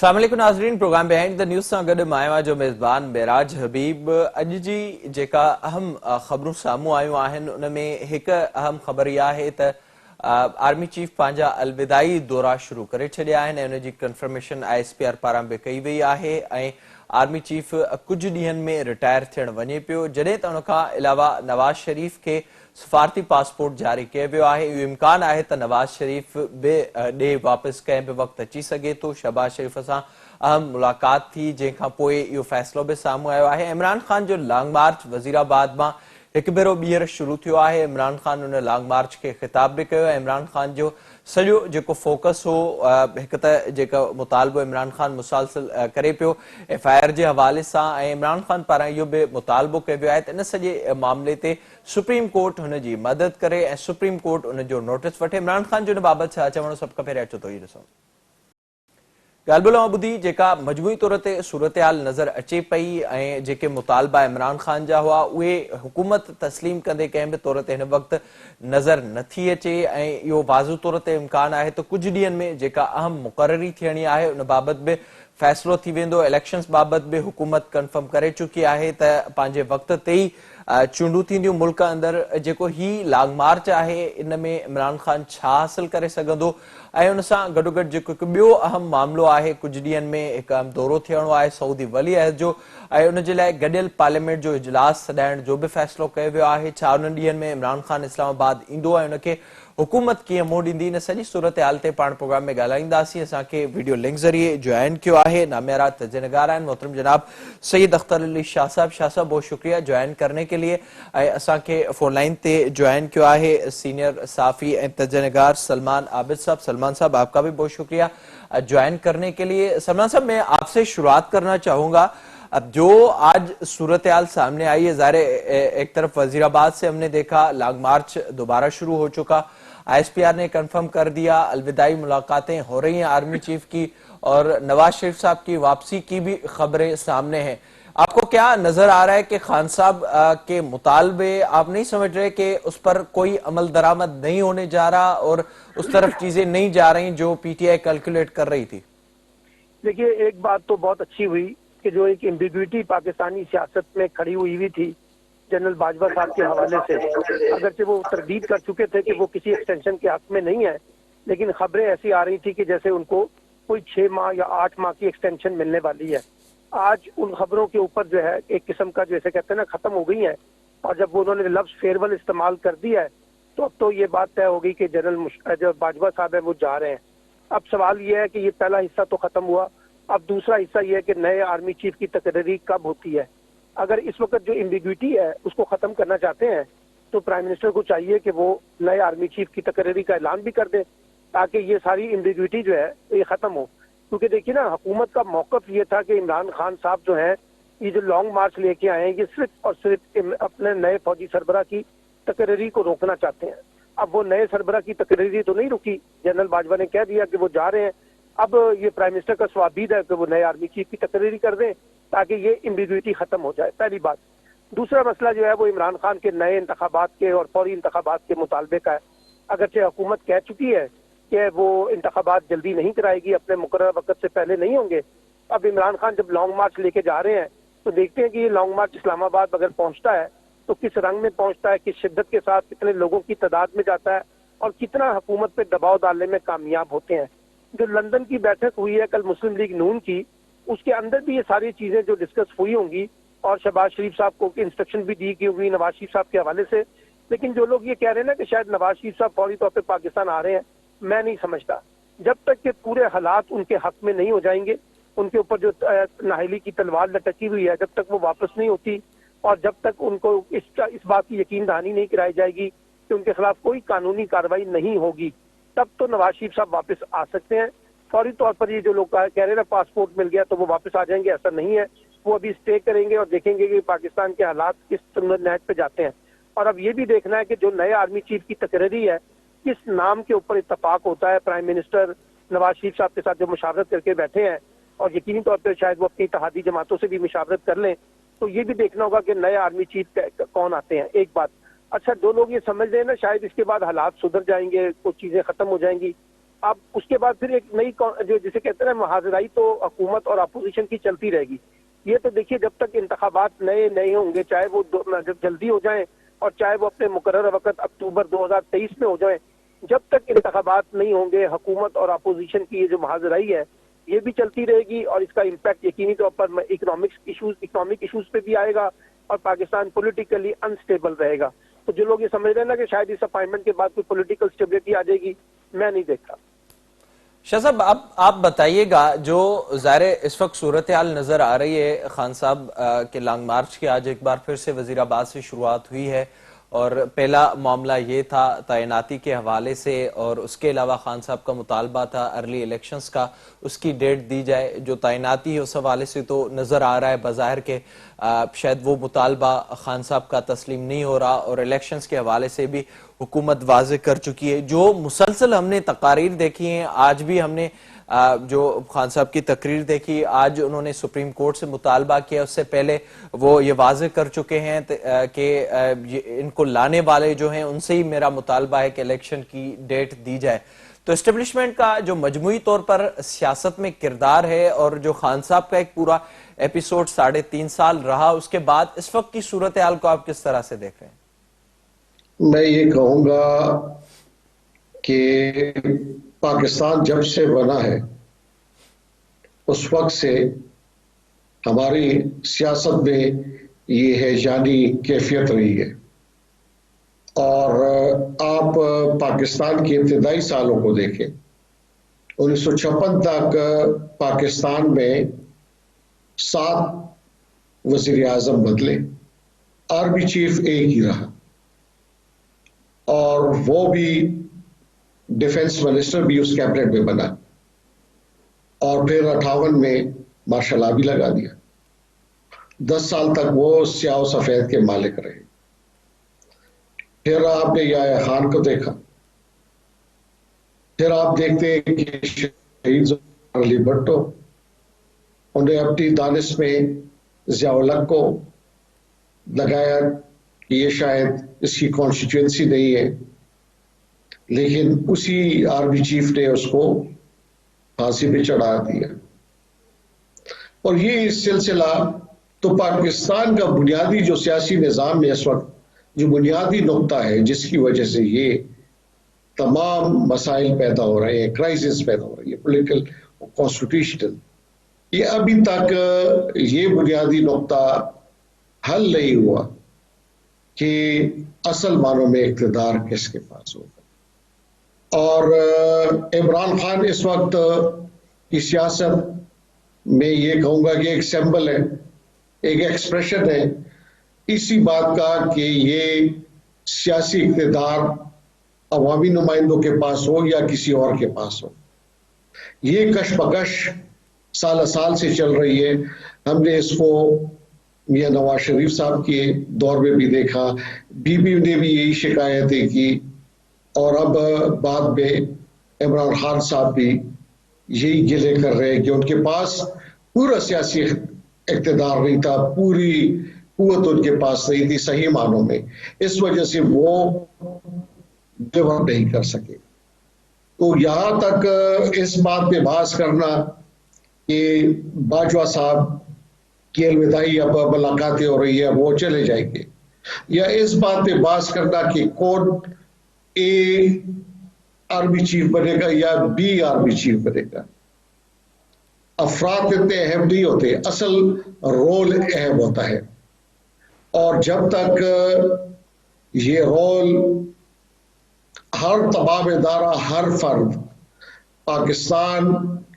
अस्सलाम वालेकुम नाज़रीन, प्रोग्राम बिहाइंड द न्यूज़ सां गॾु मां जो मेज़बान मेराज हबीब। अॼु जी जेका अहम ख़बरूं साम्हूं आयूं आहिनि उन में हिकु अहम ख़बर इहा आहे त आर्मी चीफ पंहिंजा अलविदाई दौरा शुरू करे छॾिया आहिनि ऐं उन जी कंफर्मेशन ISPR पारां बि कई वई आहे ऐं आर्मी चीफ कुझु ॾींहनि में रिटायर थियणु वञे पियो, जॾहिं त उन खां अलावा नवाज़ शरीफ़ खे सफ़ारती पासपोर्ट जारी कयो वियो आहे। इहो इम्कान आहे त नवाज़ शरीफ़ बि ॾे वापसि कंहिं बि वक़्तु अची सघे थो। शहबाज शरीफ़ सां अहम मुलाक़ात थी, जंहिंखां पोइ इहो फ़ैसिलो बि साम्हूं आयो आहे। इमरान ख़ान जो लॉन्ग मार्च वज़ीराबाद मां हिकु भेरो ॿीहर शुरू थियो आहे। इमरान ख़ान उन लॉन्ग मार्च खे ख़िताब बि कयो। इमरान ख़ान जो सॼो जेको फोकस हो, हिकु त जेको मुतालबो इमरान ख़ान मुसलसल करे पियो FIR जे हवाले सां, ऐं इमरान ख़ान पारां इहो बि मुतालबो कयो वियो आहे त इन सॼे मामले ते सुप्रीम कोर्ट हुन जी मदद करे ऐं सुप्रीम कोर्ट उन जो नोटिस वठे। इमरान ख़ान जो इन बाबति छा चवणो, सभु खां पहिरियों अचो त इहो ॾिसूं। ॻाल्हि ॿोल ॿुधी जेका मजमूई तौर ते सूरतहाल नज़र अचे पई ऐं जेके मुतालबा इमरान ख़ान जा हुआ उहे हुकूमत तस्लीम कंदे कंहिं बि तौर ते हिन वक़्तु नज़र नथी अचे ऐं इहो वाज़ू तौर ते इम्कान आहे त कुझु ॾींहनि में जेका अहम मुक़ररी थियणी आहे उन बाबति बि फ़ैसिलो थी वेंदो। इलेक्शन्स बाबति बि हुकूमत कंफर्म करे चुकी आहे त पंहिंजे वक़्त ते ई चूंडूं थींदियूं मुल्क अंदरि। जेको ही लॉन्ग मार्च आहे इन में इमरान ख़ान छा हासिल करे सघंदो ऐं उन सां गॾोगॾु जेको हिकु ॿियो अहम मामिलो आहे, कुझु ॾींहनि में हिकु अहम दौरो थियणो आहे सऊदी वली अहद जो ऐं उन जे लाइ गॾियल पार्लियामेंट जो इजलास सॾाइण जो बि फ़ैसिलो कयो वियो आहे। छा उन्हनि ॾींहनि में इमरान ख़ान इस्लामाबाद ईंदो ऐं उनखे हुकूमत कीअं मोड़ ॾींदी, इन सॼी सूरत हाल ते पाण प्रोग्राम में ॻाल्हाईंदासीं। असांखे वीडियो लिंक ज़रिए जॉइन कयो आहे नामियारा तजनगार आहिनि मोहतरम जनाब सईद अख्तर अली शाह साहब। शाह साहब बहुत शुक्रिया ज्वाइन करने के लिए। असांखे फोन लाइन ते ज्वाइन किया है सीनियर साफ़ी एंड तजनगार सलमान आबिद साहब। सलमान साहब आपका भी बहुत शुक्रिया ज्वाइन करने के लिए। सलमान साहब मैं आपसे शुरुआत करना चाहूंगा, अब जो आज सूरत हाल सामने आई है, ज़ाहिर एक तरफ वजीराबाद से हमने देखा लॉन्ग मार्च दोबारा शुरू हो चुका, ISPR ने कंफर्म कर दिया, अलविदाई मुलाकातें हो रही हैं आर्मी चीफ की और नवाज शरीफ साहब की वापसी की भी खबरें सामने हैं। आपको क्या नजर आ रहा है कि खान साहब के मुतालबे आप नहीं समझ रहे कि उस पर कोई अमल दरामद नहीं होने जा रहा और उस तरफ चीजें नहीं जा रही जो PTI कैलकुलेट कर रही थी? देखिए, एक बात तो बहुत अच्छी हुई कि जो एक एम्बिग्विटी पाकिस्तानी सियासत में खड़ी हुई थी जनरल बाजवा साहब के हवाले से, अगरचे वो तरदीद कर चुके थे कि वो किसी एक्सटेंशन के हक में नहीं है, लेकिन खबरें ऐसी आ रही थी कि जैसे उनको कोई 6 माह या 8 माह की एक्सटेंशन मिलने वाली है। आज उन खबरों के ऊपर जो है एक किस्म का जैसे कहते हैं ना खत्म हो गई है, और जब उन्होंने लफ्ज फेयरवेल इस्तेमाल कर दिया है तो अब तो ये बात तय हो गई कि जनरल जो बाजवा साहब है वो जा रहे हैं। अब सवाल ये है कि ये पहला हिस्सा तो खत्म हुआ, अब दूसरा हिस्सा ये है कि नए आर्मी चीफ की तकरीरी कब होती है। अगर इस वक्त जो एम्बिग्विटी है उसको खत्म करना चाहते हैं तो प्राइम मिनिस्टर को चाहिए कि वो नए आर्मी चीफ की तकरीरी का ऐलान भी कर दे ताकि ये सारी एम्बिग्विटी जो है ये खत्म हो। क्योंकि देखिए ना, हुकूमत का मौकफ ये था कि इमरान खान साहब जो है ये जो लॉन्ग मार्च लेके आए हैं ये सिर्फ और सिर्फ अपने नए फौजी सरबराह की तकरीरी को रोकना चाहते हैं। अब वो नए सरबराह की तकरीरी तो नहीं रुकी, जनरल बाजवा ने कह दिया कि वो जा रहे हैं। अब ये प्राइम मिनिस्टर का स्वाबीद है कि वो नए आर्मी चीफ की तकरीरी कर दें ताकि ये एम्बिग्विटी खत्म हो जाए, पहली बात। दूसरा मसला जो है वो इमरान खान के नए इंतखाबात के और फौरी इंतखाबात के मुतालबे का है। अगरचे हुकूमत कह चुकी है कि वो इंतखाबात जल्दी नहीं कराएगी, अपने मुकर्रर वक्त से पहले नहीं होंगे। अब इमरान खान जब लॉन्ग मार्च लेके जा रहे हैं तो देखते हैं कि ये लॉन्ग मार्च इस्लामाबाद अगर पहुंचता है तो किस रंग में पहुंचता है, किस शिद्दत के साथ, कितने लोगों की तादाद में जाता है और कितना हुकूमत पे दबाव डालने में कामयाब होते हैं। जो लंदन की बैठक हुई है कल मुस्लिम लीग नून की, उसके अंदर भी ये सारी चीजें जो डिस्कस हुई होंगी और शहबाज शरीफ साहब को इंस्ट्रक्शन भी दी गई होगी नवाज शरीफ साहब के हवाले से। लेकिन जो लोग ये कह रहे हैं ना कि शायद नवाज शरीफ साहब फौरी तौर पर पाकिस्तान आ रहे हैं, मैं नहीं समझता। जब तक के पूरे हालात उनके हक में नहीं हो जाएंगे, उनके ऊपर जो नाहली की तलवार लटकी हुई है जब तक वो वापस नहीं होती और जब तक उनको इस बात की यकीन दहानी नहीं कराई जाएगी कि उनके खिलाफ कोई कानूनी कार्रवाई नहीं होगी, तब तो नवाज शरीफ साहब वापस आ सकते हैं। फौरी तौर पर ये जो लोग कह रहे हैं ना पासपोर्ट मिल गया तो वो वापस आ जाएंगे, ऐसा नहीं है। वो अभी स्टे करेंगे और देखेंगे कि पाकिस्तान के हालात किस नहज पे जाते हैं। और अब ये भी देखना है कि जो नए आर्मी चीफ की तकरीरी है किस नाम के ऊपर इत्तफाक होता है। प्राइम मिनिस्टर नवाज शरीफ साहब के साथ जो मुशावरत करके बैठे हैं और यकीनी तौर पर शायद वो अपनी इत्तेहादी जमातों से भी मुशावरत कर लें, तो ये भी देखना होगा कि नए आर्मी चीफ कौन आते हैं। एक बात अच्छा, जो लोग ये समझ रहे हैं ना शायद इसके बाद हालात सुधर जाएंगे, कुछ चीजें खत्म हो जाएंगी, اب اس کے بعد پھر ایک نئی جو جسے کہتے ہیں محاذرائی تو حکومت اور اپوزیشن کی چلتی رہے گی. یہ تو دیکھیے جب تک انتخابات نئے ہوں گے, چاہے وہ جلدی ہو جائیں اور چاہے وہ اپنے مقررہ وقت اکتوبر 2023 میں ہو جائیں, جب تک انتخابات نہیں ہوں گے حکومت اور اپوزیشن کی یہ جو محاذرائی ہے یہ بھی چلتی رہے گی, اور اس کا امپیکٹ یقینی طور پر اکنامک ایشوز پہ بھی آئے گا, اور پاکستان پولیٹیکلی انسٹیبل رہے گا. تو جو لوگ یہ سمجھ رہے ہیں نا کہ شاید اس اپائنٹمنٹ کے بعد کوئی پولیٹیکل اسٹیبلٹی آ جائے گی, میں نہیں دیکھتا. شاہ صاحب آپ بتائیے گا, جو ظاہر اس وقت صورتحال نظر آ رہی ہے خان صاحب کے لانگ مارچ کی آج ایک بار پھر سے وزیر آباد سے شروعات ہوئی ہے, اور پہلا معاملہ یہ تھا تعیناتی کے حوالے سے, اور اس کے علاوہ خان صاحب کا مطالبہ تھا ارلی الیکشنز کا, اس کی ڈیٹ دی جائے. جو تعیناتی ہے اس حوالے سے تو نظر آ رہا ہے بظاہر کہ شاید وہ مطالبہ خان صاحب کا تسلیم نہیں ہو رہا, اور الیکشنز کے حوالے سے بھی حکومت واضح کر چکی ہے. جو مسلسل ہم نے تقاریر دیکھی ہیں, آج بھی ہم نے جو خان صاحب کی تقریر دیکھی, آج انہوں نے سپریم کورٹ سے مطالبہ کیا, اس سے پہلے وہ یہ واضح کر چکے ہیں کہ ان کو لانے والے جو ہیں ان سے ہی میرا مطالبہ ہے کہ الیکشن کی ڈیٹ دی جائے. تو اسٹیبلشمنٹ کا جو مجموعی طور پر سیاست میں کردار ہے, اور جو خان صاحب کا ایک پورا ایپیسوڈ 3.5 سال رہا, اس کے بعد اس وقت کی صورتحال کو آپ کس طرح سے دیکھ رہے ہیں؟ میں یہ کہوں گا کہ پاکستان جب سے بنا ہے اس وقت سے ہماری سیاست میں یہ ہیجانی کیفیت رہی ہے, اور آپ پاکستان کے ابتدائی سالوں کو دیکھیں, 1956 تک پاکستان میں 7 وزیر اعظم بدلے, آرمی چیف ایک ہی رہا, اور وہ بھی ڈیفنس منسٹر بھی اس کیبنٹ میں بنا, اور پھر 58 میں مارشل لا بھی لگا دیا. 10 سال تک وہ سیاہ و سفید کے مالک رہے. پھر آپ نے یحییٰ خان کو دیکھا, پھر آپ دیکھتے ہیں کہ شہید علی بھٹو, انہیں اپنی دانش میں ضیاء الحق کو لگایا کہ یہ شاید اس کی کانسٹیچوئنسی نہیں ہے, لیکن اسی آرمی چیف نے اس کو پھانسی پہ چڑھا دیا. اور یہ سلسلہ تو پاکستان کا بنیادی جو سیاسی نظام میں اس وقت جو بنیادی نقطہ ہے جس کی وجہ سے یہ تمام مسائل پیدا ہو رہے ہیں, کرائسس پیدا ہو رہی ہے پولیٹیکل کانسٹیٹیوشنل, یہ ابھی تک یہ بنیادی نقطہ حل نہیں ہوا کہ اصل معنوں میں اقتدار کس کے پاس ہوگا. اور عمران خان اس وقت کی سیاست میں یہ کہوں گا کہ ایک سمبل ہے, ایک ایکسپریشن ہے اسی بات کا کہ یہ سیاسی اقتدار عوامی نمائندوں کے پاس ہو یا کسی اور کے پاس ہو. یہ کشمکش سال سال سے چل رہی ہے. ہم نے اس کو میاں نواز شریف صاحب کے دور میں بھی دیکھا, بی بی نے بھی یہی شکایتیں کی, اور اب بعد میں عمران خان صاحب بھی یہی گلے کر رہے ہیں کہ ان کے پاس پورا سیاسی اقتدار نہیں تھا, پوری قوت ان کے پاس نہیں تھی صحیح معنوں میں, اس وجہ سے وہ ڈیولپ نہیں کر سکے. تو یہاں تک اس بات پہ بحث کرنا کہ باجوہ صاحب کی الوداعی اب ملاقاتیں ہو رہی ہے وہ چلے جائیں گے, یا اس بات پہ بحث کرنا کہ کون اے آرمی چیف بنے گا یا بی آرمی چیف بنے گا, افراد اتنے اہم نہیں ہوتے, اصل رول اہم ہوتا ہے. اور جب تک یہ رول ہر تمام ادارہ, ہر فرد, پاکستان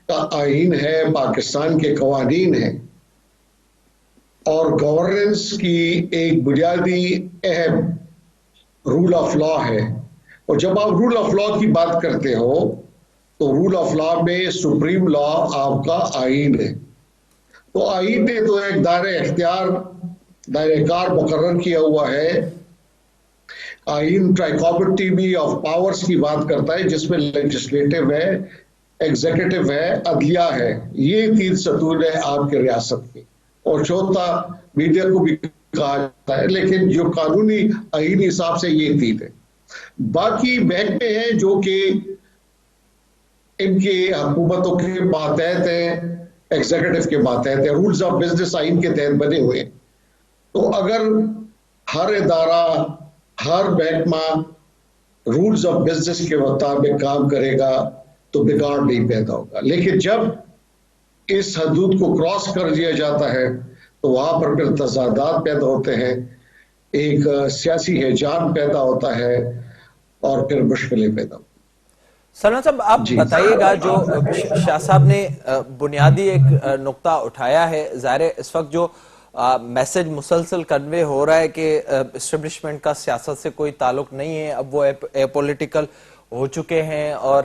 کا آئین ہے, پاکستان کے قوانین ہیں, اور گورننس کی ایک بنیادی اہم رول آف لا ہے. اور جب آپ رول آف لا کی بات کرتے ہو تو رول آف لا میں سپریم لا آپ کا آئین ہے. تو آئین نے تو ایک دائرہ اختیار, دائرہ کار مقرر کیا ہوا ہے. آئین ٹرائیکومٹی آف پاورز کی بات کرتا ہے جس میں لیجسلیٹو ہے, ایگزیکٹو ہے, عدلیہ ہے. یہ 3 ستون ہے آپ کے ریاست کے, اور چوتھا میڈیا کو بھی کہا جاتا ہے, لیکن جو قانونی آئینی حساب سے یہ 3 ہے. باقی محکمے ہیں جو کہ इनकी हुकूमतों के मातहत हैं, एग्जीक्यूटिव के मातहत है, रूल्स ऑफ बिजनेस आइन के तहत बने हुए हैं। तो अगर हर इदारा, हर महकमा रूल्स ऑफ बिजनेस के मुताबिक काम करेगा तो बिगाड़ नहीं पैदा होगा। लेकिन जब इस हदूद को क्रॉस कर दिया जाता है तो वहां पर फिर तजादात पैदा होते हैं, एक सियासी हिजाम पैदा होता है और फिर मुश्किलें पैदा होती हैं। सलमान साहब, आप बताइएगा, जो शाह साहब ने बुनियादी एक नुक्ता उठाया है, ज़ाहिर है इस वक्त जो मैसेज मुसलसल कन्वे हो रहा है कि एस्टेब्लिशमेंट का सियासत से कोई ताल्लुक नहीं है, अब वो एपॉलिटिकल हो चुके हैं और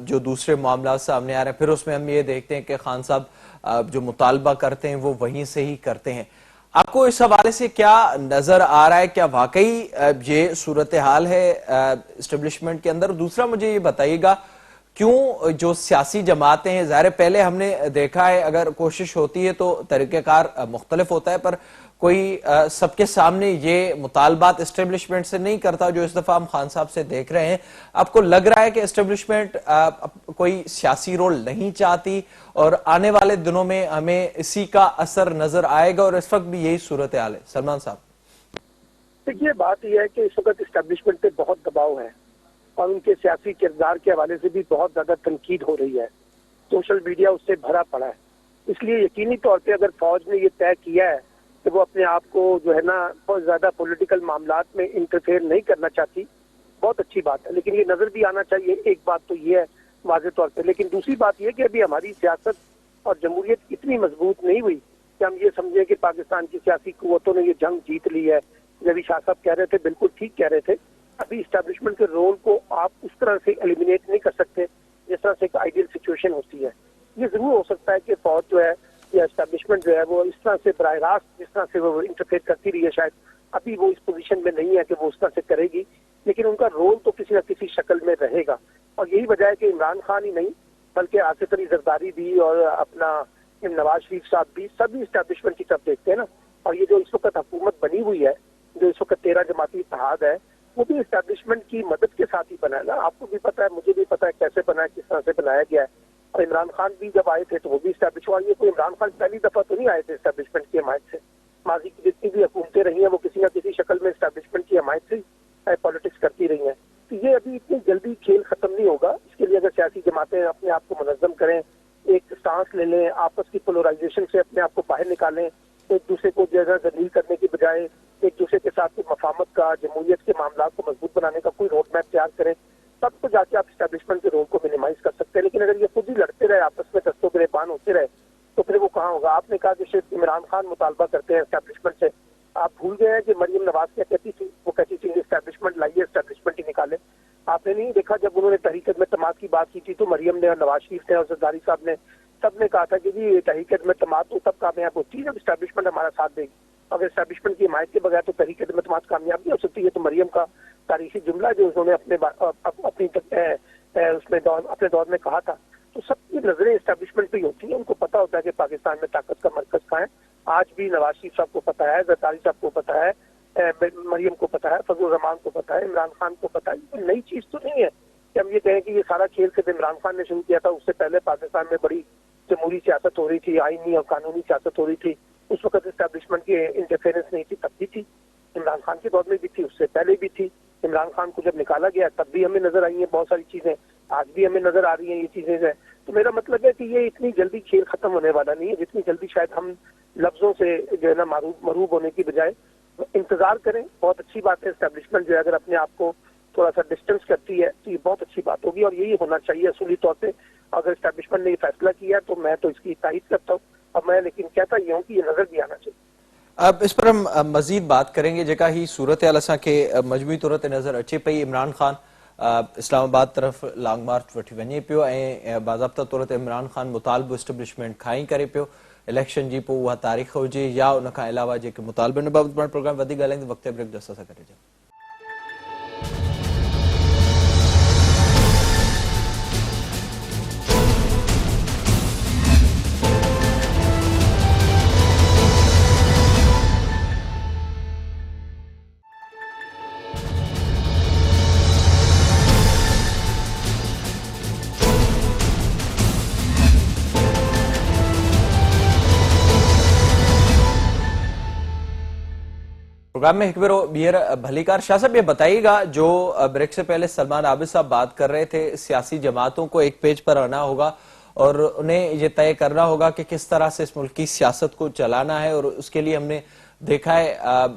जो दूसरे मामला सामने आ रहे हैं, फिर उसमें हम ये देखते हैं कि खान साहब जो मुतालबा करते हैं वो वहीं से ही करते हैं। आपको इस हवाले से क्या नजर आ रहा है? क्या वाकई ये सूरत हाल है एस्टेब्लिशमेंट के अंदर? दूसरा मुझे ये बताइएगा, क्यों जो सियासी जमातें हैं, ज़ाहिर पहले हमने देखा है अगर कोशिश होती है तो तरीक़ेकार मुख्तलिफ होता है, पर कोई सबके सामने ये मुतालबात एस्टेब्लिशमेंट से नहीं करता जो इस दफ़ा हम खान साहब से देख रहे हैं। आपको लग रहा है कि एस्टेब्लिशमेंट कोई सियासी रोल नहीं चाहती और आने वाले दिनों में हमें इसी का असर नजर आएगा और इस वक्त भी यही सूरत हाल है? सलमान साहब, देखिए, बात यह है कि इस वक्त एस्टेब्लिशमेंट पे बहुत दबाव है और उनके सियासी किरदार के हवाले से भी बहुत ज्यादा तनकीद हो रही है। सोशल मीडिया उससे भरा पड़ा है। इसलिए यकीनी तौर पे अगर फौज ने ये तय किया है कि वो अपने आप को जो है ना बहुत ज्यादा पॉलिटिकल मामलात में इंटरफेयर नहीं करना चाहती, बहुत अच्छी बात है। लेकिन ये नजर भी आना चाहिए, एक बात तो ये है वाज़ेह तौर पे। लेकिन दूसरी बात ये कि अभी हमारी सियासत और जमहूरियत इतनी मजबूत नहीं हुई कि हम ये समझें कि पाकिस्तान की सियासी कुव्वतों ने ये जंग जीत ली है। जब शाह साहब कह रहे थे, बिल्कुल ठीक कह रहे थे, अभी इस्टेब्लिशमेंट के रोल को आप उस तरह से एलिमिनेट नहीं कर सकते जिस तरह से एक आइडियल सिचुएशन होती है। ये जरूर हो सकता है कि फौज जो है या एस्टेब्लिशमेंट जो है वो इस तरह से बराह रास्त जिस तरह से वो इंटरफेयर करती रही है, शायद अभी वो इस पोजीशन में नहीं है कि वो उस तरह से करेगी, लेकिन उनका रोल तो किसी न किसी शक्ल में रहेगा। और यही वजह है कि इमरान खान ही नहीं बल्कि आसिफ अली जरदारी भी और अपना नवाज शरीफ साहब भी सभी इस्टेब्लिशमेंट की तरफ देखते हैं ना। और ये जो इस वक्त हुकूमत बनी हुई है, जो इस वक्त 13 जमाती इत्तेहाद है, वो भी एस्टेब्लिशमेंट की मदद के साथ ही बना है ना। आपको भी पता है, मुझे भी पता है कैसे बना है, किस तरह से बनाया गया है। और इमरान खान भी जब आए थे तो वो भी एस्टेब्लिश हुआ। ये कोई इमरान खान पहली दफा तो नहीं आए थे एस्टेब्लिशमेंट की हमायत से। माजी की जितनी भी हुकूमतें रही हैं वो किसी न किसी शक्ल में एस्टेब्लिशमेंट की हमायत से पॉलिटिक्स करती रही हैं। तो ये अभी इतनी जल्दी खेल खत्म नहीं होगा। इसके लिए अगर सियासी जमातें अपने आप को मुनज़्ज़म करें, एक सांस ले लें, आपस की पोलराइजेशन से अपने आप को बाहर निकालें, एक दूसरे को जगह दलील करने की बजाय एक दूसरे के साथ मफाहमत का, जमहूरियत के मामला को मजबूत बनाने का कोई रोड मैप तैयार करें, तब तो जाके आप एस्टेब्लिशमेंट के रोल को मिनिमाइज कर सकते हैं। लेकिन अगर ये खुद ही लड़ते रहे, आपस में दस्तों गिरेबान होते रहे, तो फिर वो कहाँ होगा। आपने कहा कि सिर्फ इमरान खान मुतालबा करते हैं एस्टेब्लिशमेंट से, आप भूल गए हैं कि मरियम नवाज क्या कहती थी? वो कहती थी एस्टेब्लिशमेंट लाइए, एस्टेब्लिशमेंट ही निकाले। आपने नहीं देखा जब उन्होंने तहरीक खिदमत की बात की थी तो मरियम ने और नवाज शरीफ ने और जरदारी साहब ने सबने कहा था कि जी तहरीक खिदमत तो तब कामयाब होती है जब एस्टेब्लिशमेंट हमारा साथ देगी। अगर एस्टेब्लिशमेंट की हिमायत के बगैर तो तहरीक खिदमत कामयाब नहीं हो सकती है। तो मरियम का तारीखी जुमला जो उन्होंने अपने दौर में कहा था। तो सबकी नजरें एस्टेब्लिशमेंट पे ही होती हैं। उनको पता होता है कि पाकिस्तान में ताकत का मरकज कहाँ है। आज भी नवाज शरीफ साहब को पता है, जरदारी साहब को पता है, मरियम को पता है, फजल रहमान को पता है, इमरान खान को पता है। ये नई चीज तो नहीं है कि हम ये कहें कि ये सारा खेल सिर्फ इमरान खान ने शुरू किया था। उससे पहले पाकिस्तान में बड़ी जमहूरी सियासत हो रही थी, आईनी और कानूनी सियासत हो रही थी। उस वक्त एस्टेब्लिशमेंट की इंटरफेरेंस नहीं थी, तब भी थी, इमरान खान के दौर में भी थी, उससे पहले भी थी। इमरान खान को जब निकाला गया तब भी हमें नजर आई है बहुत सारी चीजें, आज भी हमें नजर आ रही हैं ये चीजें जो है। तो मेरा मतलब है कि ये इतनी जल्दी खेल खत्म होने वाला नहीं है जितनी जल्दी शायद हम लफ्जों से जो है ना मरूब होने की बजाय इंतजार करें। बहुत अच्छी बात है, एस्टेब्लिशमेंट जो है अगर अपने आप को थोड़ा सा डिस्टेंस करती है तो ये बहुत अच्छी बात होगी और यही होना चाहिए असूली तौर पे। अगर एस्टेब्लिशमेंट ने ये फैसला किया तो मैं तो इसकी तारीफ करता हूँ। अब मैं लेकिन कहता ये हूँ कि ये नजर भी आना चाहिए। अब इस पर हम मजीद बात करेंगे। जेका ही सूरत हाल असां खे मजमूई तौर ते नज़र अचे पई, इमरान खान इस्लामाबाद तरफ़ लॉन्ग मार्च वठी वञे पियो ऐं बाज़ाब्ता तौर ते इमरान खान मुतालबो एस्टेब्लिशमेंट खां ई करे पियो। इलेक्शन जी पोइ उहा तारीख़ हुजे या उन खां अलावा जेके मुतालबे उन बाबति पाण प्रोग्राम वधीक ॻाल्हाईंदे वक़्त ब्रेक जो असां सां गॾु हुजो। प्रोग्राम में एक बार बियर भलीकार शाह साहब, ये बताइएगा, जो ब्रेक से पहले सलमान आबिद साहब बात कर रहे थे, सियासी जमातों को एक पेज पर आना होगा और उन्हें ये तय करना होगा कि किस तरह से इस मुल्क की सियासत को चलाना है, और उसके लिए हमने देखा है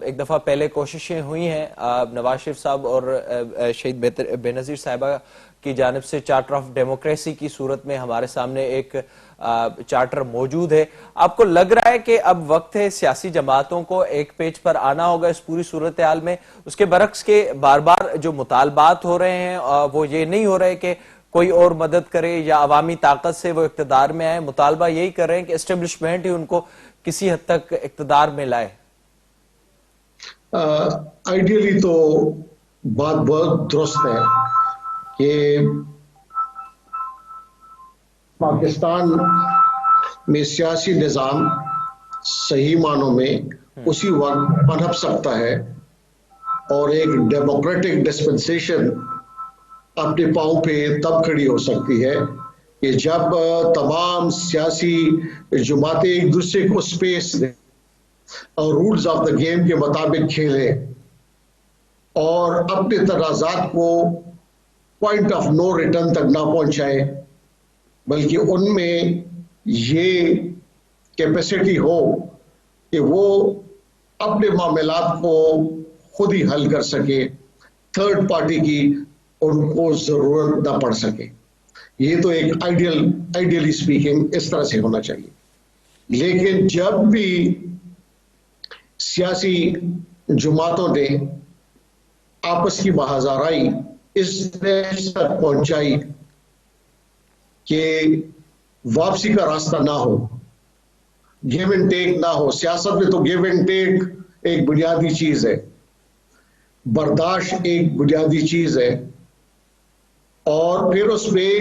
एक दफा पहले कोशिशें हुई हैं नवाज शरीफ साहब और शहीद बेनजीर साहिबा की जानिब से चार्टर ऑफ डेमोक्रेसी की सूरत में हमारे सामने एक चार्टर मौजूद है। आपको लग रहा है कि अब वक्त है सियासी जमातों को एक पेज पर आना होगा इस पूरी सूरत हाल में? उसके बरक्स के बार बार जो मुतालबात हो रहे हैं वो ये नहीं हो रहे कि कोई और मदद करे या अवामी ताकत से वो इक्तदार में आए, मुतालबा यही कर रहे हैं कि एस्टेब्लिशमेंट ही उनको किसी हद तक इक्तदार में लाए। आइडियली तो बात बहुत दुरुस्त है कि पाकिस्तान में सियासी निज़ाम सही मानों में उसी वक्त पनप सकता है और एक डेमोक्रेटिक डिस्पेंसेशन अपने पांव पे तब खड़ी हो सकती है कि जब तमाम सियासी जमातें एक दूसरे को स्पेस दें और रूल्स ऑफ द गेम के मुताबिक खेले और अपने तनाज़ात को पॉइंट ऑफ नो रिटर्न तक ना पहुंचाए, बल्कि उनमें ये कैपेसिटी हो कि वो अपने मामलात को खुद ही हल कर सके, थर्ड पार्टी की उनको जरूरत ना पड़ सके। ये तो एक आइडियली स्पीकिंग इस तरह से होना चाहिए। लेकिन जब भी सियासी जमातों ने आपस की बाहज़ाराई इस स्टेज तक पहुंचाई कि वापसी का रास्ता ना हो, गिव एंड टेक ना हो। सियासत में तो गिव एंड टेक एक बुनियादी चीज है, बर्दाश्त एक बुनियादी चीज है, और फिर उसमें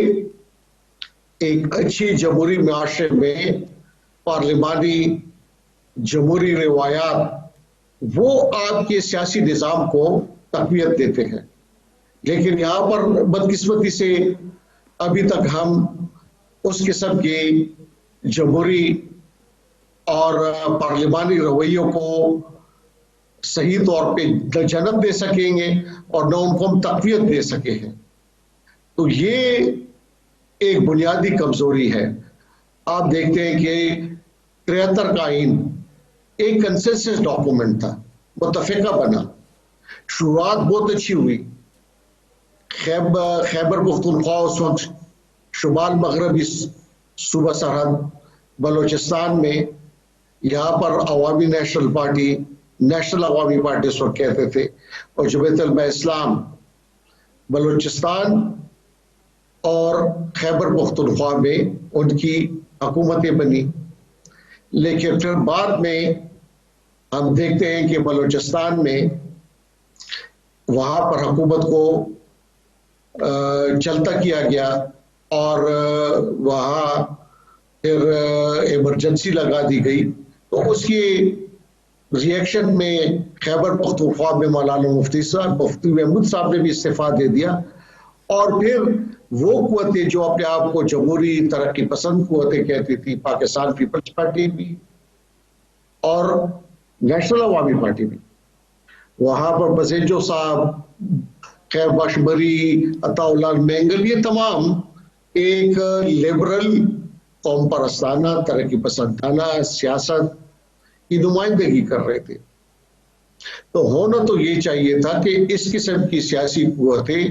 एक अच्छी जमहूरी माशरे में पार्लिमानी जमहूरी रिवायात वो आपके सियासी निज़ाम को तक़वियत देते हैं। लेकिन यहाँ पर बदकिस्मती से अभी तक हम उस किस्म के जमहूरी और पार्लिमानी रवैयों को सही तौर पे न जन्म दे सकेंगे और न उनको हम तक़वियत दे सके हैं। तो ये एक बुनियादी कमजोरी है। आप देखते हैं कि 73 का आइन एक कंसेंसस डॉक्यूमेंट था, मुत्तफ़िका बना, शुरुआत बहुत अच्छी हुई। खैबर पख्तूनख्वा उस वक्त शुमाल मगरबी सूबा सरहद बलोचिस्तान में, यहाँ पर अवामी नेशनल पार्टी, नेशनल अवामी पार्टी उस वक्त कहते थे, और जमात इस्लाम बलोचिस्तान और खैबर पख्तूनख्वा में उनकी हुकूमतें बनी। लेकिन फिर बाद में हम देखते हैं कि बलोचिस्तान में वहां पर हुकूमत को चलता किया गया और वहां फिर इमरजेंसी लगा दी गई। तो उसकी रिएक्शन में खैबर पख्तूनख्वा में मौलाना मुफ्ती महमूद साहब ने भी इस्तीफा दे दिया, और फिर वो कुव्वतें जो अपने आप को जमहूरी तरक्की पसंद कुव्वतें कहती थी, पाकिस्तान पीपल्स पार्टी भी और नेशनल अवामी पार्टी भी, वहां पर बसेजो साहब, खैर बशबरी, अताउल्लाह मेंगल, ये तमाम एक लिबरल कौम परस्ताना तरक्की पसंदाना सियासत की नुमाइंदगी कर रहे थे। तो होना तो ये चाहिए था कि इस किस्म की सियासी कुव्वतें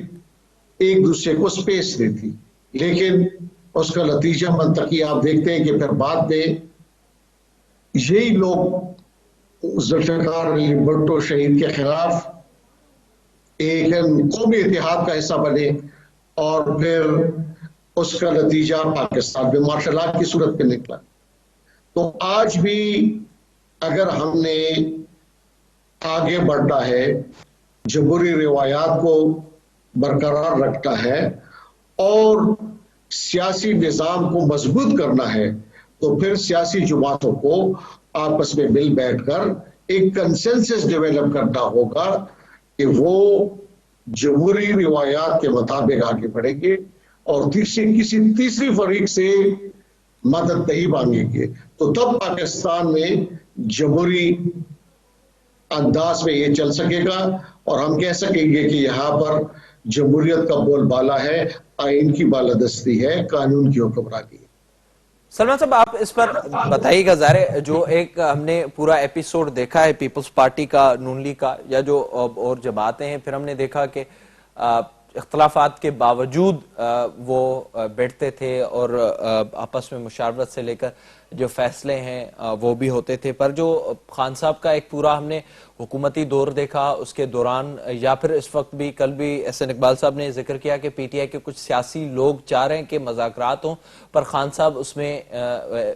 एक दूसरे को स्पेस देती, लेकिन उसका नतीजा मंतकी आप देखते हैं कि फिर बाद में यही लोग जुल्फ़िकार अली भुट्टो शहीद के खिलाफ एक कौमी इतिहाद का हिस्सा बने, और फिर उसका नतीजा पाकिस्तान में मार्शल आर्ट की सूरत में निकला। तो आज भी अगर हमने आगे बढ़ना है, जमहूरी रिवायात को बरकरार रखना है और सियासी निज़ाम को मजबूत करना है, तो फिर सियासी जमातों को आपस में मिल बैठकर एक कंसेंसस डेवलप करना होगा कि वो जमहूरी रिवायात के मुताबिक आगे बढ़ेंगे और किसी तीसरी फरीक से मदद नहीं मांगेंगे। तो तब पाकिस्तान में जमहूरी अंदाज में ये चल सकेगा और हम कह सकेंगे कि यहाँ पर जमहूरियत का बोलबाला है, आइन की बालादस्ती है, कानून की हुक्मरानी है। सलमान साहब, आप इस पर बताइएगा। ज़ाहिर जो एक हमने पूरा एपिसोड देखा है पीपल्स पार्टी का, नून लीग का, या जो और जमातें हैं, फिर हमने देखा कि इख्तलाफात के बावजूद वो बैठते थे और आपस में मुशावरत से लेकर जो फैसले हैं वो भी होते थे। पर जो खान साहब का एक पूरा हमने हुकूमती दौर देखा, उसके दौरान या फिर इस वक्त भी, कल भी एहसन इकबाल साहब ने जिक्र किया कि पीटीआई के कुछ सियासी लोग चाह रहे हैं कि मज़ाकरात हों, पर खान साहब उसमें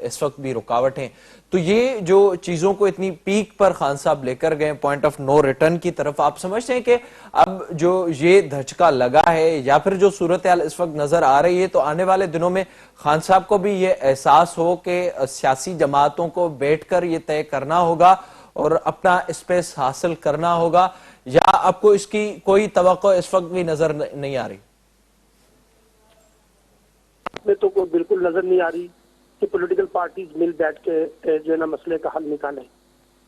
इस वक्त भी रुकावट हैं। तो ये जो चीज़ों को इतनी पीक पर खान साहब लेकर गए, पॉइंट ऑफ नो रिटर्न की तरफ, आप समझते हैं कि अब जो ये धचका लगा है या फिर जो सूरत हाल इस वक्त नजर आ रही है, तो आने वाले दिनों में खान साहब को भी ये एहसास हो कि सियासी जमातों को बैठकर ये तय करना होगा और अपना स्पेस हासिल करना होगा, या आपको इसकी कोई तवक्को इस वक्त भी नजर नहीं आ रही? में तो कोई बिल्कुल नजर नहीं आ रही कि पॉलिटिकल पार्टीज मिल बैठ के जो है ना मसले का हल निकालें।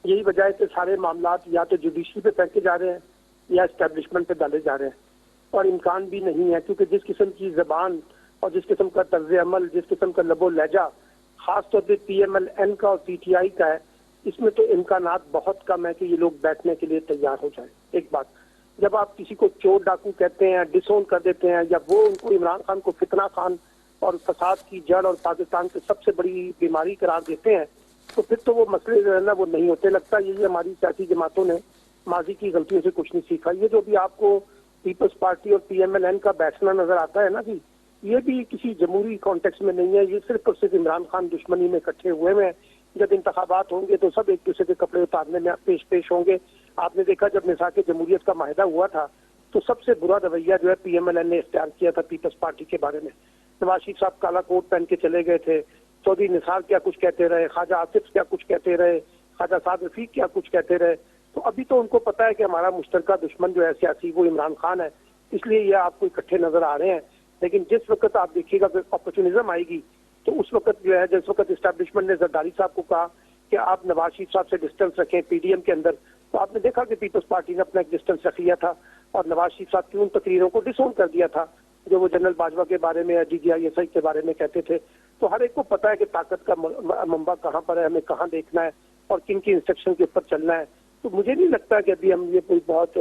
यही वजह है कि सारे मामलात या तो जुडिशरी पे फेंके जा रहे हैं या एस्टेब्लिशमेंट पे डाले जा रहे हैं, और इम्कान भी नहीं है, क्योंकि जिस किस्म की जबान और जिस किस्म का तर्ज अमल, जिस किस्म का लबो लहजा खासतौर पर PMLN का और PTI का है, इसमें तो इम्कानात बहुत कम है कि ये लोग बैठने के लिए तैयार हो जाए। एक बात, जब आप किसी को चोर डाकू कहते हैं, डिसोन कर देते हैं, या वो उनको इमरान खान को फितना खान और फसाद की जड़ और पाकिस्तान की सबसे बड़ी बीमारी करार देते हैं, तो फिर तो वो मसले जो है ना वो नहीं होते। लगता है यही हमारी सियासी जमातों ने माजी की गलतियों से कुछ नहीं सीखा। ये जो भी आपको पीपल्स पार्टी और PMLN का बैठना नजर आता है ना जी, ये भी किसी जमहूरी कॉन्टेक्स्ट में नहीं है। ये सिर्फ और सिर्फ इमरान खान दुश्मनी में इकट्ठे हुए हैं। जब इंतखाबात होंगे तो सब एक दूसरे के कपड़े उतारने में पेश होंगे। आपने देखा जब मिसाक जमहूरियत का माहिदा हुआ था तो सबसे बुरा रवैया जो है PMLN ने इख्तियार किया था पीपल्स पार्टी के बारे में। नवाज शरीफ साहब काला कोट पहन के चले गए थे, चौधरी निसार क्या कुछ कहते रहे, ख्वाजा आसिफ क्या कुछ कहते रहे, ख्वाजा साद रफीक क्या कुछ कहते रहे। तो अभी तो उनको पता है कि हमारा मुश्तरका दुश्मन जो है सियासी वो इमरान खान है, इसलिए ये आपको इकट्ठे नजर आ रहे हैं। लेकिन जिस वक्त आप देखिएगा अपॉर्चुनिज्म आएगी तो उस वक्त जो है, जिस वक्त इस्टेब्लिशमेंट ने जरदारी साहब को कहा कि आप नवाज शरीफ साहब से डिस्टेंस रखें PDM के अंदर, तो आपने देखा कि पीपल्स पार्टी ने अपना एक डिस्टेंस रख लिया था और नवाज शरीफ साहब की उन तकरीरों को डिसोन कर दिया था जो वो जनरल बाजवा के बारे में या DGI-SI के बारे में कहते थे। तो हर एक को पता है कि ताकत का मंबा कहाँ पर है, हमें कहाँ देखना है और किन की इंस्ट्रक्शन के ऊपर चलना है। तो मुझे नहीं लगता कि अभी हम ये कोई बहुत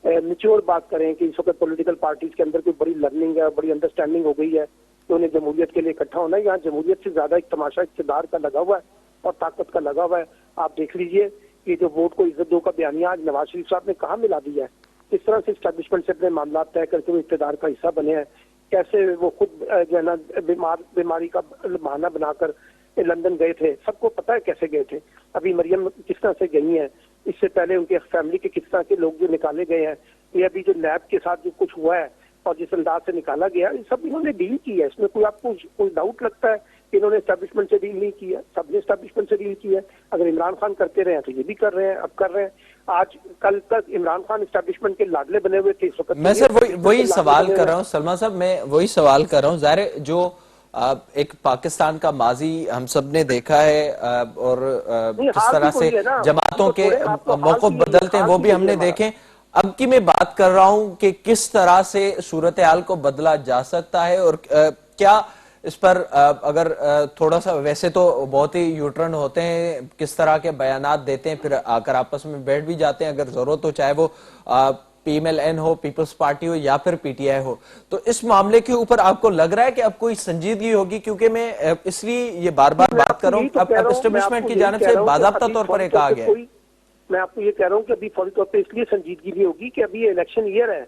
मैच्योर बात करें कि इस वक्त पॉलिटिकल पार्टीज के अंदर कोई बड़ी लर्निंग है, बड़ी अंडरस्टैंडिंग हो गई है कि उन्हें जमहूरियत के लिए इकट्ठा होना है। यहाँ जमहूरियत से ज्यादा एक तमाशा इक़्तिदार का लगा हुआ है और ताकत का लगा हुआ है। आप देख लीजिए कि जो वोट को इज्जत दो का बयानिया आज नवाज शरीफ साहब ने कहाँ मिला दिया है, किस तरह से इस्टेब्लिशमेंट से अपने मामला तय करके वो इक़्तिदार का हिस्सा बने हैं, कैसे वो खुद जो है ना बीमारी का बहाना बनाकर लंदन गए थे। सबको पता है कैसे गए थे। अभी मरियम किस तरह से गई हैं, इससे पहले उनके फैमिली के किस तरह के लोग जो निकाले गए हैं, ये अभी जो लैब के साथ जो कुछ हुआ है और जिस अंदाज से निकाला गया, ये सब इन्होंने डील की है। इसमें कोई आपको कोई डाउट लगता है कि इन्होंने एस्टेब्लिशमेंट से डील नहीं की है? सबने एस्टेब्लिशमेंट से डील की है। अगर इमरान खान करते रहे तो ये भी कर रहे हैं, अब कर रहे हैं। आज कल तक इमरान खान एस्टेब्लिशमेंट के लाडले बने हुए थे। इस वक्त मैं सर वही सवाल कर रहा हूँ सलमान साहब, मैं वही सवाल कर रहा हूँ। ज़ाहिर जो एक पाकिस्तान का माजी हम सब ने देखा है और किस तरह से जमातों के मौक़िफ़ बदलते हैं वो भी हमने देखे। अब की मैं बात कर रहा हूं कि किस तरह से सूरत हाल को बदला जा सकता है और क्या इस पर अगर थोड़ा सा, वैसे तो बहुत ही यूटर्न होते हैं, किस तरह के बयानात देते हैं, फिर आकर आपस में बैठ भी जाते हैं अगर जरूरत हो, चाहे वो PMLN हो, पीपल्स पार्टी हो या फिर PTI हो। तो इस मामले के ऊपर आपको लग रहा है कि अब कोई संजीदगी होगी? क्योंकि मैं इसलिए ये बार बार बात कर रहा हूँ, अब एस्टेब्लिशमेंट की जानिब से बाज़ाब्ता तौर पर कहा गया है। मैं आपको ये कह रहा हूँ कि अभी फौरी तौर पे इसलिए संजीदगी नहीं होगी कि अभी इलेक्शन ईयर है।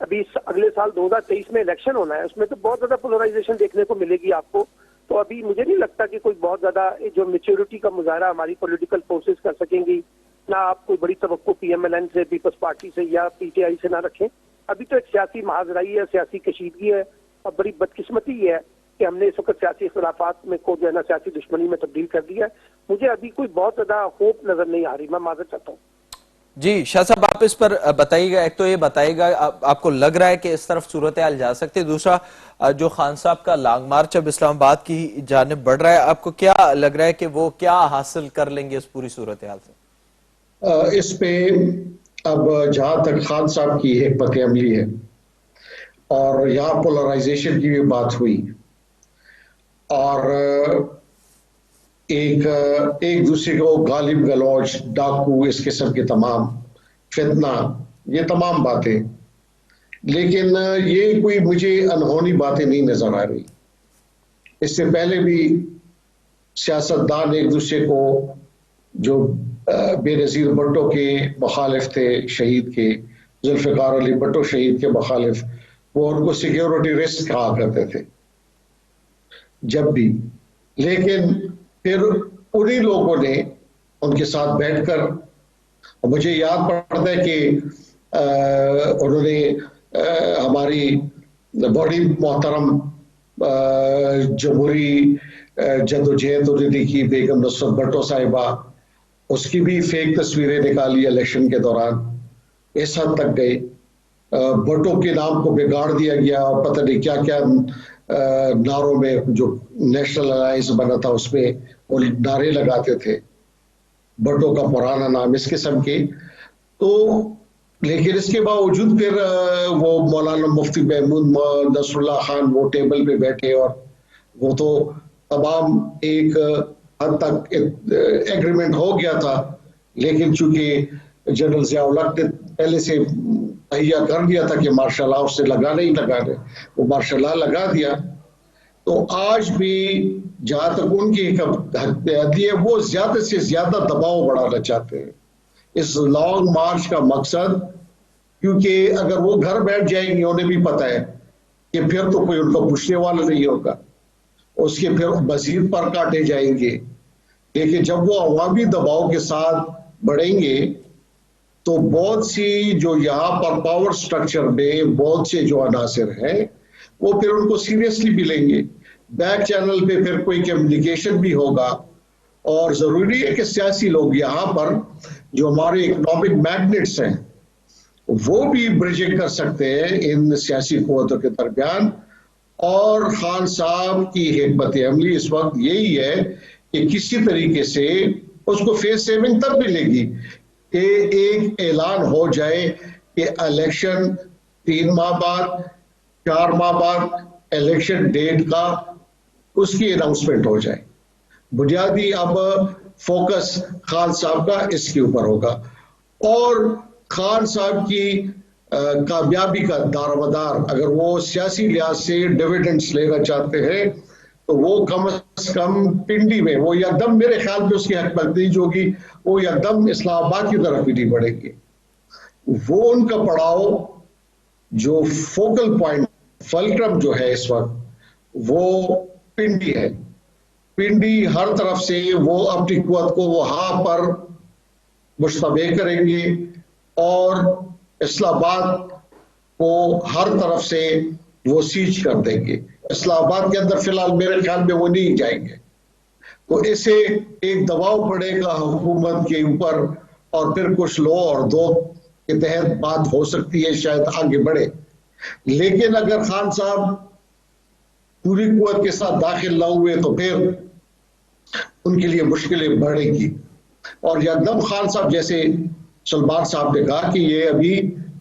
अभी अगले साल 2023 में इलेक्शन होना है, उसमें तो बहुत ज्यादा पोलराइजेशन देखने को मिलेगी आपको। तो अभी मुझे नहीं लगता कि कोई बहुत ज्यादा जो मेच्योरिटी का मुजाहरा हमारी पॉलिटिकल फोर्सेस कर सकेंगी। ना आप कोई बड़ी तवक्को PMLN से, पीपल्स पार्टी से या PTI से ना रखें। अभी तो एक सियासी महाजराई है, सियासी कशीदगी है और बड़ी बदकिस्मती है कि हमने इस वक्त सियासी इख्तिलाफात में को जो है ना सियासी दुश्मनी में तब्दील कर दिया है। मुझे अभी कोई बहुत ज्यादा होप नजर नहीं आ रही। मैं माजरत चाहता हूँ। जी शाह साहब, आप इस पर बताइएगा। एक तो ये बताइएगा आपको लग रहा है कि इस तरफ सूरत हाल जा सकती है, दूसरा जो खान साहब का लॉन्ग मार्च अब इस्लामाबाद की जानिब बढ़ रहा है, आपको क्या लग रहा है कि वो क्या हासिल कर लेंगे इस पूरी सूरत हाल से? اس پہ اب جہاں تک خان صاحب کی حکمت عملی ہے اور یہاں پولرائزیشن کی بھی بات ہوئی اور ایک دوسرے کو غالب گلوچ ڈاکو اس قسم کے تمام فتنہ یہ تمام باتیں، لیکن یہ کوئی مجھے انہونی باتیں نہیں نظر آ رہی۔ اس سے پہلے بھی سیاستدان ایک دوسرے کو جو بے نظیر بھٹو کے مخالف تھے، شہید کے ذوالفقار علی بھٹو شہید کے مخالف، وہ ان کو سیکیورٹی رسک کہا کرتے تھے جب بھی، لیکن پھر انہی لوگوں نے ان کے ساتھ بیٹھ کر، مجھے یاد پڑتا ہے کہ انہوں نے ہماری بڑی محترم جمہوری جدوجہد انہوں نے کی بیگم نصرت بھٹو صاحبہ، اس کی بھی فیک تصویریں نکالی الیکشن کے دوران، اس حد تک گئے۔ بھٹو کے نام کو بگاڑ دیا گیا اور پتہ نہیں کیا کیا نعروں میں، جو نیشنل الائنس بنا تھا اس میں وہ نعرے لگاتے تھے، بھٹو کا پرانا نام، اس قسم کے۔ تو لیکن اس کے باوجود پھر وہ مولانا مفتی محمود نصر اللہ خان وہ ٹیبل پہ بیٹھے اور وہ تو تمام ایک حد تک ایگریمنٹ ہو گیا تھا، لیکن چونکہ جنرل ضیاء الحق نے پہلے سے تہیہ کر دیا تھا کہ مارشل لاء اس سے لگانا ہی لگانا، وہ مارشل لاء لگا دیا۔ تو آج بھی جہاں تک ان کی حکمت ہے، وہ زیادہ سے زیادہ دباؤ بڑھانا چاہتے ہیں اس لانگ مارچ کا مقصد، کیونکہ اگر وہ گھر بیٹھ جائیں گے انہیں بھی پتہ ہے کہ پھر تو کوئی ان کو پوچھنے والا نہیں ہوگا، اس کے پھر مزید پر کاٹے جائیں گے۔ لیکن جب وہ عوامی دباؤ کے ساتھ بڑھیں گے تو بہت سی جو یہاں پر پاور سٹرکچر میں بہت سے جو عناصر ہیں وہ پھر ان کو سیریسلی بھی لیں گے، بیک چینل پہ پھر کوئی کمیونیکیشن بھی ہوگا، اور ضروری ہے کہ سیاسی لوگ یہاں پر جو ہمارے اکنامک میگنیٹس ہیں وہ بھی برجنگ کر سکتے ہیں ان سیاسی قوتوں کے درمیان۔ اور خان صاحب کی حکمت عملی اس وقت یہی ہے کہ کسی طریقے سے اس کو فیس سیونگ تک ملے گی کہ ایک اعلان ہو جائے کہ الیکشن 3 ماہ بعد 4 ماہ بعد الیکشن ڈیٹ کا اس کی اناؤنسمنٹ ہو جائے۔ بنیادی اب فوکس خان صاحب کا اس کے اوپر ہوگا، اور خان صاحب کی کامیابی کا دار و مدار، اگر وہ سیاسی لحاظ سے ڈویڈنڈز لینا چاہتے ہیں تو وہ کم از کم پنڈی میں وہ یکدم، میرے خیال میں اس کی حکمت نہیں جو ہوگی وہ یکدم اسلام آباد کی طرف بھی نہیں بڑھے گی۔ وہ ان کا پڑاؤ جو فوکل پوائنٹ فلکرم جو ہے اس وقت وہ پنڈی ہے۔ پنڈی ہر طرف سے وہ اپنی قوت کو وہاں پر مشتبہ کریں گے اور اسلام آباد کو ہر طرف سے وہ سیچ کر دیں گے۔ اسلام آباد کے اندر فی الحال میرے خیال میں وہ نہیں جائیں گے، تو اسے ایک دباؤ پڑے گا حکومت کے اوپر، اور پھر کچھ لو اور دو کے تحت بات ہو سکتی ہے، شاید آگے بڑھے۔ لیکن اگر خان صاحب پوری قوت کے ساتھ داخل نہ ہوئے تو پھر ان کے لیے مشکلیں بڑھے گی۔ اور یکدم خان صاحب جیسے سلمان صاحب نے کہا کہ یہ ابھی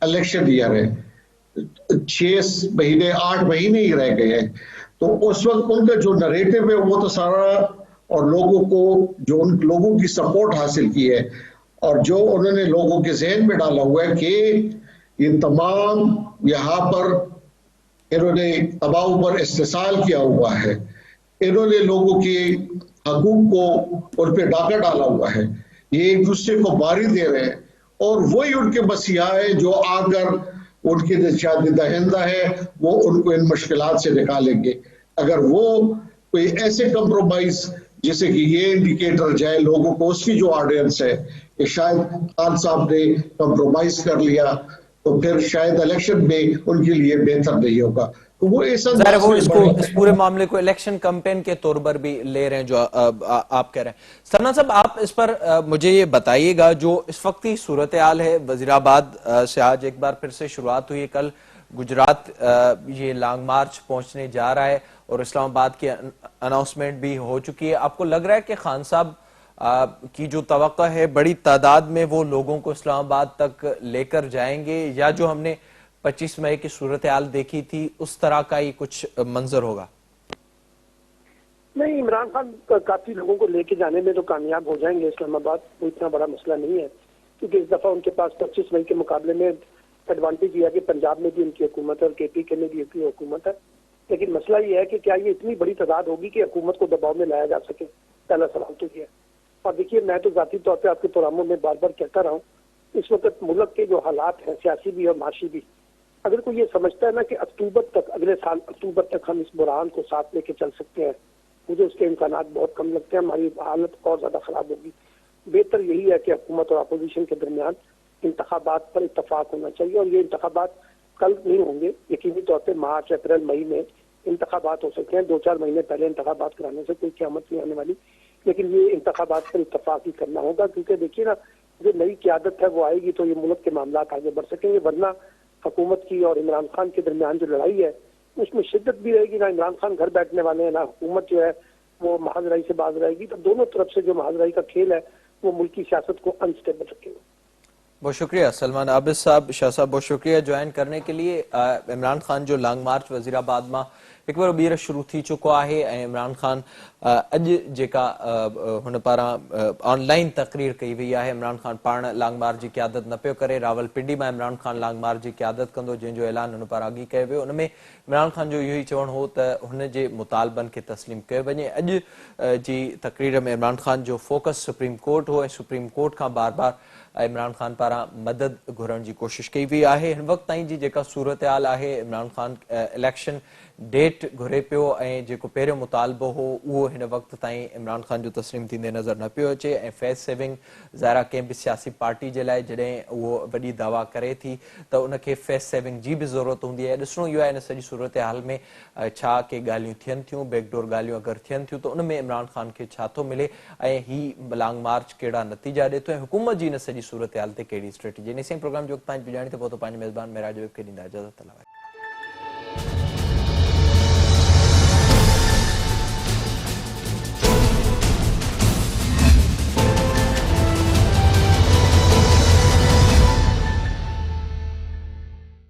الیکشن ایئر ہے، 6 مہینے 8 مہینے ہی رہ گئے ہیں، تو اس وقت ان کا جو نریٹو ہے وہ تو سارا، اور لوگوں کو جو ان لوگوں کی سپورٹ حاصل کی ہے اور جو انہوں نے لوگوں کے ذہن میں ڈالا ہوا ہے کہ یہ تمام یہاں پر انہوں نے تباہوں پر استحصال کیا ہوا ہے، انہوں نے لوگوں کے حقوق کو ان پہ ڈاکہ ڈالا ہوا ہے، یہ ایک دوسرے کو باری دے رہے ہیں، اور وہی ان کے مسیحا ہے جو آ کر ان کے نشان دہندہ ہے، وہ ان کو ان مشکلات سے نکالیں گے۔ اگر وہ کوئی ایسے کمپرومائز جیسے کہ یہ انڈیکیٹر جائے لوگوں کو، اس کی جو آڈینس ہے کہ شاید خان صاحب نے کمپرومائز کر لیا تو پھر شاید الیکشن میں ان کے لیے بہتر نہیں ہوگا، تو وہ اس انداز میں بڑھیں گے۔ اس پورے معاملے کو الیکشن کمپین کے طور پر بھی لے رہے ہیں جو آپ کہہ رہے ہیں۔ سرنا صاحب، آپ اس پر مجھے یہ بتائیے گا، جو اس وقت کی صورتحال ہے وزیر آباد سے آج ایک بار پھر سے شروعات ہوئی ہے، کل گجرات یہ لانگ مارچ پہنچنے جا رہا ہے اور اسلام آباد کی اناؤنسمنٹ بھی ہو چکی ہے، آپ کو لگ رہا ہے کہ خان صاحب کی جو توقع ہے بڑی تعداد میں وہ لوگوں کو اسلام آباد تک لے کر جائیں گے، یا جو ہم نے 25 مئی کی صورتحال دیکھی تھی اس طرح کا ہی کچھ منظر ہوگا؟ نہیں، عمران خان کافی لوگوں کو لے کے جانے میں تو کامیاب ہو جائیں گے اسلام آباد، کوئی اتنا بڑا مسئلہ نہیں ہے، کیونکہ اس دفعہ ان کے پاس 25 مئی کے مقابلے میں ایڈوانٹیج یہ ہے کہ پنجاب میں بھی ان کی حکومت ہے اور کے پی کے میں بھی ان کی حکومت ہے، لیکن مسئلہ یہ ہے کہ کیا یہ اتنی بڑی تعداد ہوگی کہ حکومت کو دباؤ میں لایا جا سکے؟ پہلا سوال تو یہ ہے۔ اور دیکھیے، میں تو ذاتی طور پہ آپ کے پروگراموں میں بار بار کہتا رہا ہوں، اس وقت ملک کے جو حالات ہیں سیاسی بھی اور معاشی بھی، اگر کوئی یہ سمجھتا ہے نا کہ اکتوبر تک، اگلے سال اکتوبر تک ہم اس بحران کو ساتھ لے کے چل سکتے ہیں، مجھے اس کے امکانات بہت کم لگتے ہیں، ہماری حالت اور زیادہ خراب ہوگی۔ بہتر یہی ہے کہ حکومت اور اپوزیشن کے درمیان انتخابات پر اتفاق ہونا چاہیے، اور یہ انتخابات کل نہیں ہوں گے، یقینی طور پہ مارچ اپریل مئی میں انتخابات ہو سکتے ہیں، 2-4 مہینے پہلے انتخابات کرانے سے کوئی قیامت نہیں آنے والی، لیکن یہ انتخابات پر اتفاق ہی کرنا ہوگا، کیونکہ دیکھیے نا، جو نئی قیادت ہے وہ آئے گی تو یہ ملک کے معاملات آگے بڑھ سکیں گے، ورنہ حکومت کی اور عمران خان کے درمیان جو لڑائی ہے اس میں شدت بھی رہے گی، نہ عمران خان گھر بیٹھنے والے ہیں، نہ حکومت جو ہے وہ محاذ رائی سے باز رہے گی، تو دونوں طرف سے جو محاذ رائی کا کھیل ہے وہ ملکی سیاست کو انسٹیبل رکھے گا۔ بہت شکریہ سلمان عابد صاحب، شاہ صاحب بہت شکریہ جوائن کرنے کے لیے۔ عمران خان جو لانگ مارچ وزیر آباد میں ایک بار بیر شروع تھی چکو ہے، عمران خان اج جیکا ہن پارا آن لائن تقریر کئی وئی ہے، عمران خان پان لانگ مارچ کی قیادت نہ پیو کرے، راول پنڈی میں عمران خان لانگ مارچ کی قیادت کندو، جن جو اعلان ہن پارا اگی کयो ویو، ان میں عمران خان جو یہی چون ہو ت ہن جے مطالبن کے تسلیم کयो ونے۔ اج جی تقریر میں عمران خان جو فوکس سپریم کورٹ ہو، سپریم کورٹ کا بار بار عمران خان پارا مدد گھرن کی کوشش کی وئی ہے۔ ہن وقت تائیں جی جیکا صورتحال ہے، عمران خان الیکشن ڈیٹ گھرے پیو، جو پہرو مطالبو ہو وہ ہن وقت تائیں عمران خان جو تسلیم تھیندے نظر نہ پیو اچے، فیس سیونگ ظاہرا کنहिं بھی سیاسی پارٹی کے لائے جڏहिं وہ وڈی دعویٰ کرے تھی تو ان کے فیس سیونگ کی بھی ضرورت ہوندی ہے۔ ॾिसणो इहो आहे इन सॼी सूरतहाल में छा के ॻाल्हियूं थियनि थियूं، बैकडोर ॻाल्हियूं अगरि थियनि थियूं तो उन में इमरान ख़ान खे छा थो मिले ऐं ही लॉन्ग मार्च कहिड़ा नतीजा ॾिए थो ऐं हुकूमत जी इन सॼी सूरतहाल ते कहिड़ी स्ट्रेटजी। इन प्रोग्राम जो वक़्तु पंहिंजी पुॼाणी ते पहुतो पंहिंजे मेज़बान मेराज वेब खे ॾींदा इजाज़त।